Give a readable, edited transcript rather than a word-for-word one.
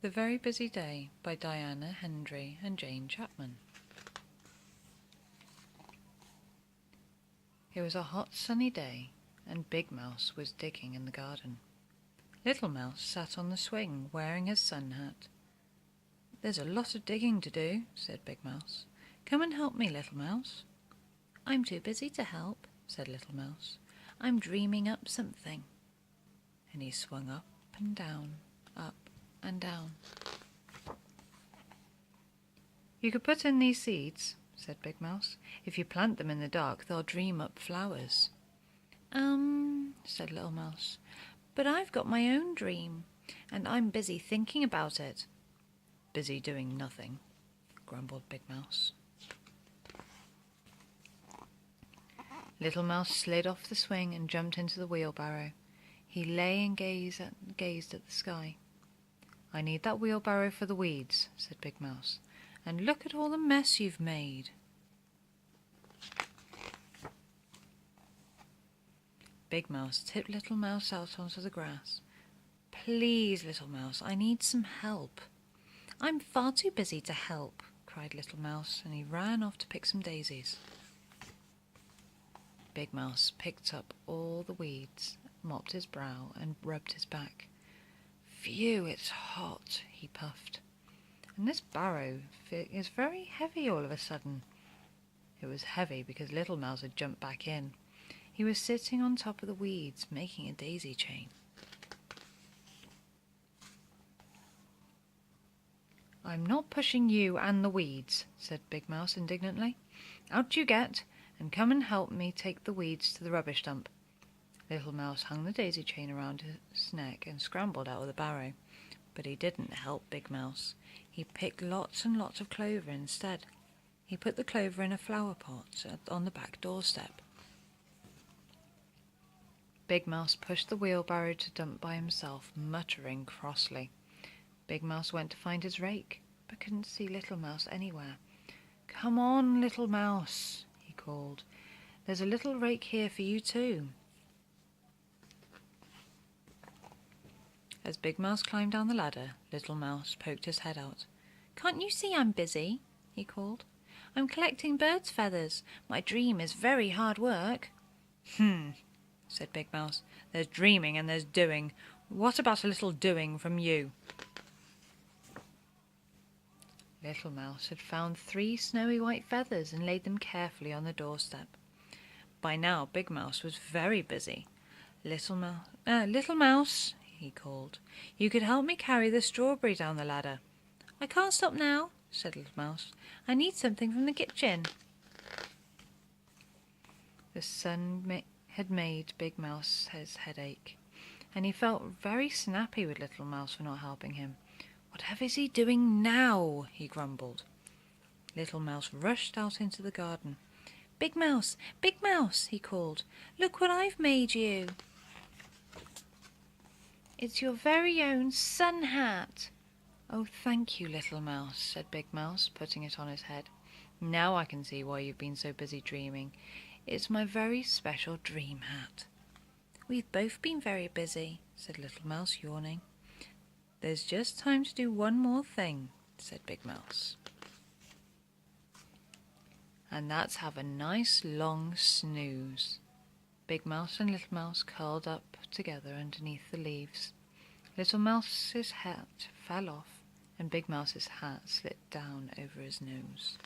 The Very Busy Day by Diana Hendry and Jane Chapman. It was a hot sunny day, and Big Mouse was digging in the garden. Little Mouse sat on the swing, wearing his sun hat. "There's a lot of digging to do," said Big Mouse. "Come and help me, Little Mouse." "I'm too busy to help," said Little Mouse. "I'm dreaming up something." And he swung up and down, up and down. "You could put in these seeds," said Big Mouse. "If you plant them in the dark, they'll dream up flowers." Said Little Mouse, "but I've got my own dream, and I'm busy thinking about it." "Busy doing nothing," grumbled Big Mouse. Little Mouse slid off the swing and jumped into the wheelbarrow. He lay and gazed at the sky. "I need that wheelbarrow for the weeds," said Big Mouse. "And look at all the mess you've made." Big Mouse tipped Little Mouse out onto the grass. "Please, Little Mouse, I need some help." "I'm far too busy to help," cried Little Mouse, and he ran off to pick some daisies. Big Mouse picked up all the weeds, mopped his brow, and rubbed his back. "Phew, it's hot," he puffed. "And this barrow is very heavy all of a sudden." It was heavy because Little Mouse had jumped back in. He was sitting on top of the weeds, making a daisy chain. "I'm not pushing you and the weeds," said Big Mouse indignantly. "Out you get, and come and help me take the weeds to the rubbish dump." Little Mouse hung the daisy chain around his neck and scrambled out of the barrow. But he didn't help Big Mouse. He picked lots and lots of clover instead. He put the clover in a flower pot on the back doorstep. Big Mouse pushed the wheelbarrow to dump by himself, muttering crossly. Big Mouse went to find his rake, but couldn't see Little Mouse anywhere. "Come on, Little Mouse," he called. "There's a little rake here for you too." As Big Mouse climbed down the ladder, Little Mouse poked his head out. "Can't you see I'm busy?" he called. "I'm collecting birds' feathers. My dream is very hard work." Said Big Mouse. "There's dreaming and there's doing. What about a little doing from you?" Little Mouse had found 3 snowy white feathers and laid them carefully on the doorstep. By now Big Mouse was very busy. Little Mouse," he called. "You could help me carry the strawberry down the ladder." "I can't stop now," said Little Mouse. "I need something from the kitchen." The sun had made Big Mouse's head ache, and he felt very snappy with Little Mouse for not helping him. "Whatever is he doing now?" he grumbled. Little Mouse rushed out into the garden. Big Mouse, he called. "Look what I've made you." "It's your very own sun hat." "Oh, thank you, Little Mouse," said Big Mouse, putting it on his head. "Now I can see why you've been so busy dreaming. It's my very special dream hat." "We've both been very busy," said Little Mouse, yawning. "There's just time to do one more thing," said Big Mouse. "And that's have a nice long snooze." Big Mouse and Little Mouse curled up together underneath the leaves. Little Mouse's hat fell off, and Big Mouse's hat slipped down over his nose.